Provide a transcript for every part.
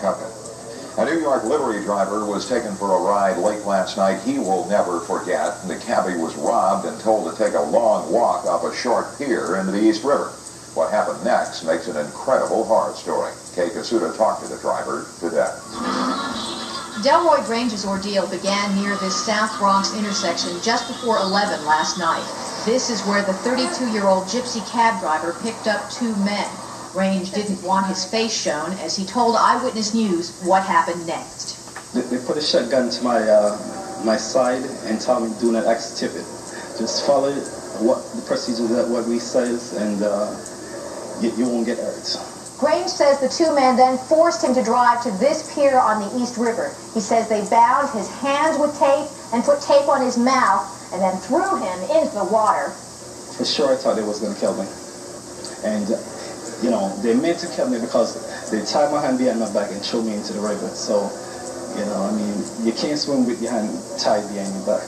Pawtucket. A New York livery driver was taken for a ride late last night he will never forget. The cabbie was robbed and told to take a long walk up a short pier into the East River. What happened next makes an incredible horror story. KJ4OIE talked to the driver today. Delroy Grange's ordeal began near this South Bronx intersection just before 11 last night. This is where the 32-year-old gypsy cab driver picked up two men. Grange didn't want his face shown as he told Eyewitness News what happened next. They put a shotgun to my side and told me do not activate. Just follow what the procedure that what we says and you won't get hurt. Grange says the two men then forced him to drive to this pier on the East River. He says they bound his hands with tape and put tape on his mouth and then threw him into the water. For sure I thought they was going to kill me. And, you know, they meant to kill me because they tied my hand behind my back and threw me into the river. So, you know, I mean, you can't swim with your hand tied behind your back.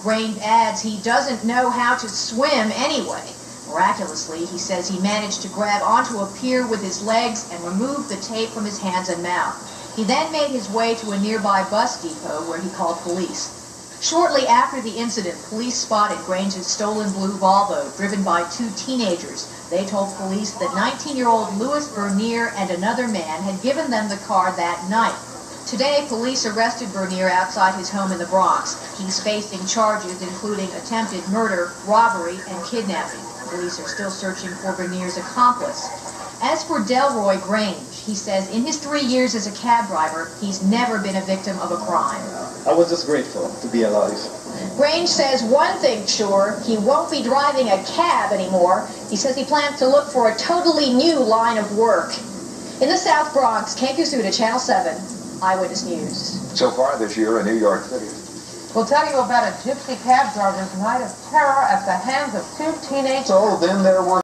Grange adds he doesn't know how to swim anyway. Miraculously, he says he managed to grab onto a pier with his legs and remove the tape from his hands and mouth. He then made his way to a nearby bus depot where he called police. Shortly after the incident, police spotted Grange's stolen blue Volvo driven by two teenagers. They told police that 19-year-old Louis Bernier and another man had given them the car that night. Today, police arrested Bernier outside his home in the Bronx. He's facing charges including attempted murder, robbery, and kidnapping. Police are still searching for Bernier's accomplice. As for Delroy Grange, he says in his 3 years as a cab driver, he's never been a victim of a crime. I was just grateful to be alive. Grange says one thing's sure, he won't be driving a cab anymore. He says he plans to look for a totally new line of work. In the South Bronx, KJ4OIE, Channel 7, Eyewitness News. So far this year in New York City. We'll tell you about a gypsy cab driver's night of terror at the hands of two teenagers. So then there were